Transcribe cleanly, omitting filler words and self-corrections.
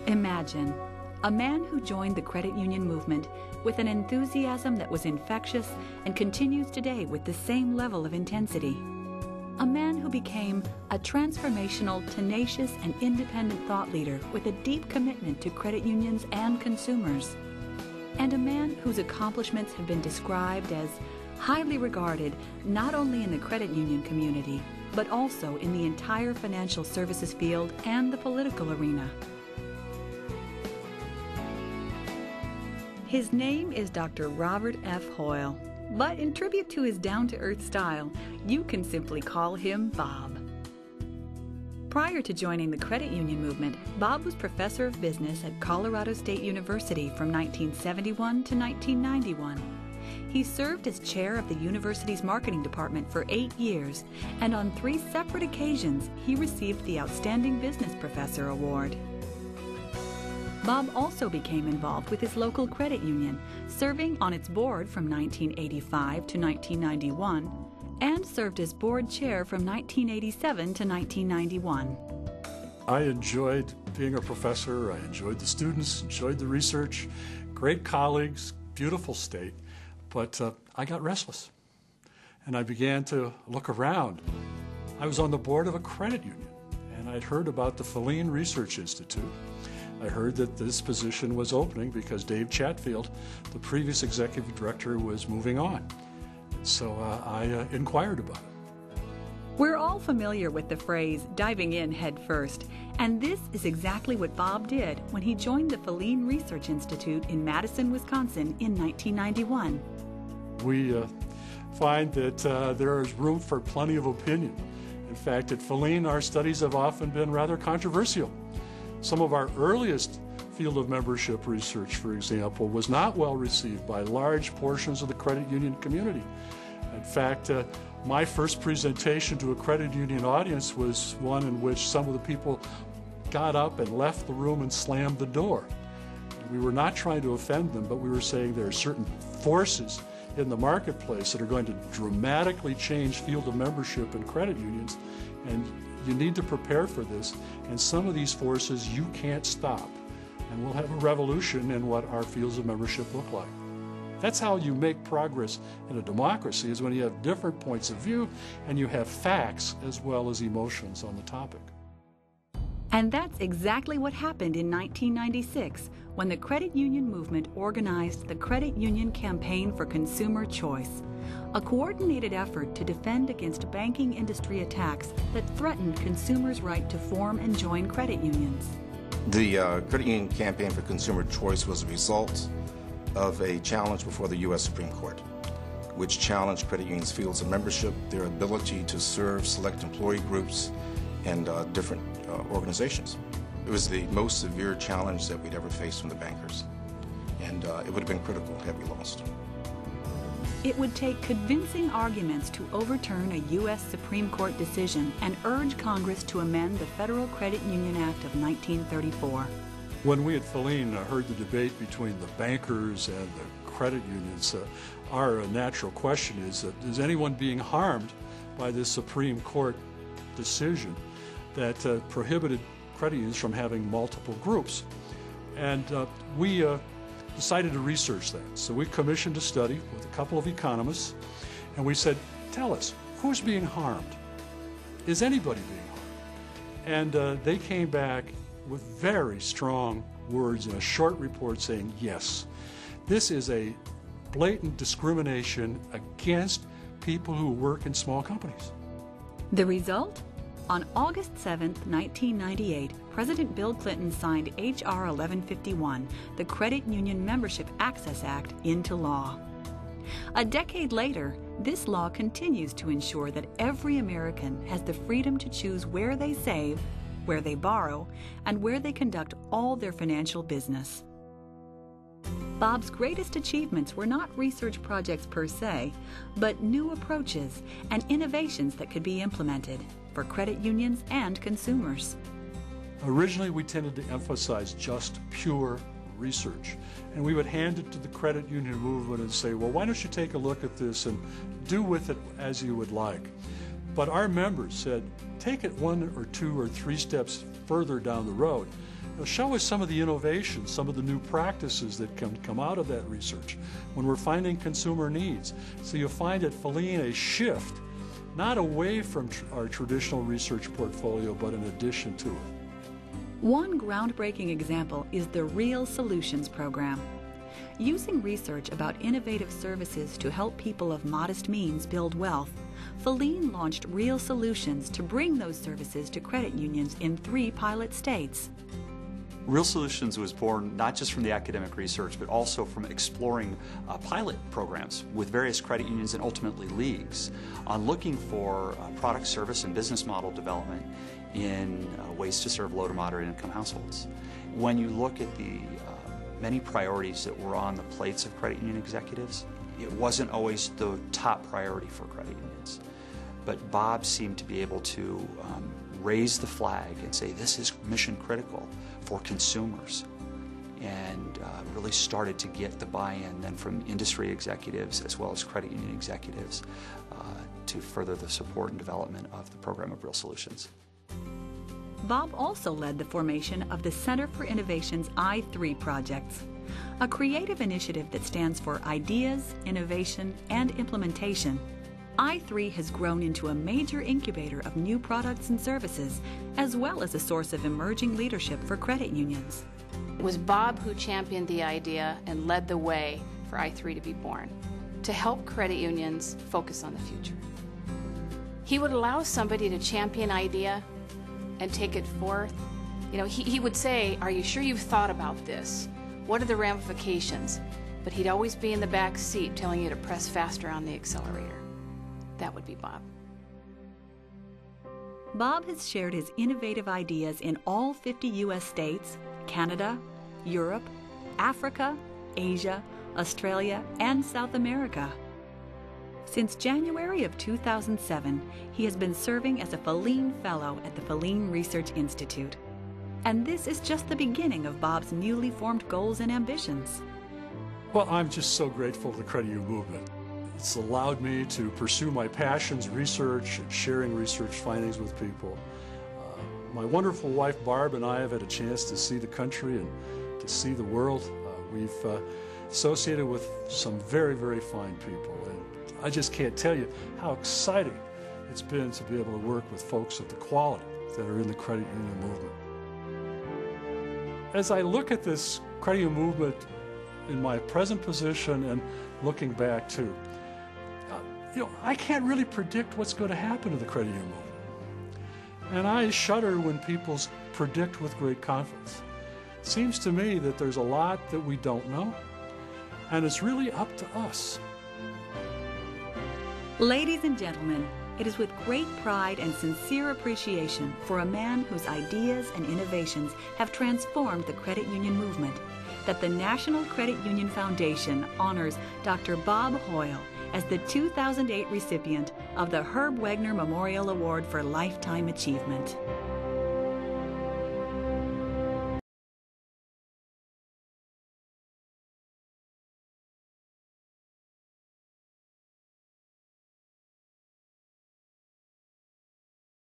Imagine a man who joined the credit union movement with an enthusiasm that was infectious and continues today with the same level of intensity. A man who became a transformational, tenacious, and independent thought leader with a deep commitment to credit unions and consumers. And a man whose accomplishments have been described as highly regarded not only in the credit union community, but also in the entire financial services field and the political arena. His name is Dr. Robert F. Hoel, but in tribute to his down-to-earth style, you can simply call him Bob. Prior to joining the credit union movement, Bob was professor of business at Colorado State University from 1971 to 1991. He served as chair of the university's marketing department for 8 years, and on 3 separate occasions, he received the Outstanding Business Professor Award. Bob also became involved with his local credit union, serving on its board from 1985 to 1991, and served as board chair from 1987 to 1991. I enjoyed being a professor. I enjoyed the students, enjoyed the research, great colleagues, beautiful state, but I got restless, and I began to look around. I was on the board of a credit union, and I'd heard about the Hoel Research Institute. I heard that this position was opening because Dave Chatfield, the previous executive director, was moving on. So I inquired about it. We're all familiar with the phrase diving in head first, and this is exactly what Bob did when he joined the Hoel Research Institute in Madison, Wisconsin in 1991. We find that there is room for plenty of opinion. In fact, at Hoel, our studies have often been rather controversial. Some of our earliest field of membership research, for example, was not well received by large portions of the credit union community. In fact, my first presentation to a credit union audience was one in which some of the people got up and left the room and slammed the door. We were not trying to offend them, but we were saying there are certain forces in the marketplace that are going to dramatically change field of membership in credit unions, and you need to prepare for this, and some of these forces you can't stop, and we'll have a revolution in what our fields of membership look like. That's how you make progress in a democracy, is when you have different points of view and you have facts as well as emotions on the topic. And that's exactly what happened in 1996 when the credit union movement organized the Credit Union Campaign for Consumer Choice, a coordinated effort to defend against banking industry attacks that threatened consumers' right to form and join credit unions. The Credit Union Campaign for Consumer Choice was a result of a challenge before the U.S. Supreme Court, which challenged credit unions' fields of membership, their ability to serve select employee groups and different organizations. It was the most severe challenge that we'd ever faced from the bankers, and it would have been critical had we lost. It would take convincing arguments to overturn a U.S. Supreme Court decision and urge Congress to amend the Federal Credit Union Act of 1934. When we at Hoel heard the debate between the bankers and the credit unions, our natural question is anyone being harmed by this Supreme Court decision that prohibited credit unions from having multiple groups? And we decided to research that. So we commissioned a study with a couple of economists, and we said, tell us, who's being harmed? Is anybody being harmed? And they came back with very strong words in a short report saying, yes, this is a blatant discrimination against people who work in small companies. The result? On August 7, 1998, President Bill Clinton signed H.R. 1151, the Credit Union Membership Access Act, into law. A decade later, this law continues to ensure that every American has the freedom to choose where they save, where they borrow, and where they conduct all their financial business. Bob's greatest achievements were not research projects per se, but new approaches and innovations that could be implemented for credit unions and consumers. Originally, we tended to emphasize just pure research, and we would hand it to the credit union movement and say, well, why don't you take a look at this and do with it as you would like. But our members said, take it 1 or 2 or 3 steps further down the road Show us some of the innovations, some of the new practices that can come out of that research when we're finding consumer needs. So you'll find at Feline a shift, not away from our traditional research portfolio, but in addition to it. One groundbreaking example is the Real Solutions program. Using research about innovative services to help people of modest means build wealth, Feline launched Real Solutions to bring those services to credit unions in 3 pilot states. Real Solutions was born not just from the academic research, but also from exploring pilot programs with various credit unions and ultimately leagues on looking for product, service, and business model development in ways to serve low to moderate income households. When you look at the many priorities that were on the plates of credit union executives, it wasn't always the top priority for credit unions. But Bob seemed to be able to raise the flag and say this is mission critical for consumers, and really started to get the buy-in then from industry executives as well as credit union executives to further the support and development of the program of Real Solutions. Bob also led the formation of the Center for Innovation's I3 projects, a creative initiative that stands for Ideas, Innovation, and Implementation. I3 has grown into a major incubator of new products and services, as well as a source of emerging leadership for credit unions. It was Bob who championed the idea and led the way for I3 to be born, to help credit unions focus on the future. He would allow somebody to champion an idea and take it forth. You know, he would say, "Are you sure you've thought about this? What are the ramifications?" But he'd always be in the back seat telling you to press faster on the accelerator. That would be Bob. Bob has shared his innovative ideas in all 50 U.S. states, Canada, Europe, Africa, Asia, Australia, and South America. Since January of 2007, he has been serving as a Feline Fellow at the Feline Research Institute. And this is just the beginning of Bob's newly formed goals and ambitions. Well, I'm just so grateful to the credit union movement. It's allowed me to pursue my passions, research, and sharing research findings with people. My wonderful wife, Barb, and I have had a chance to see the country and to see the world. We've associated with some very, very fine people. And I just can't tell you how exciting it's been to be able to work with folks of the quality that are in the credit union movement. As I look at this credit union movement in my present position and looking back too, I can't really predict what's going to happen to the credit union movement. And I shudder when people predict with great confidence. It seems to me that there's a lot that we don't know, and it's really up to us. Ladies and gentlemen, it is with great pride and sincere appreciation for a man whose ideas and innovations have transformed the credit union movement that the National Credit Union Foundation honors Dr. Bob Hoel as the 2008 recipient of the Herb Wegner Memorial Award for Lifetime Achievement.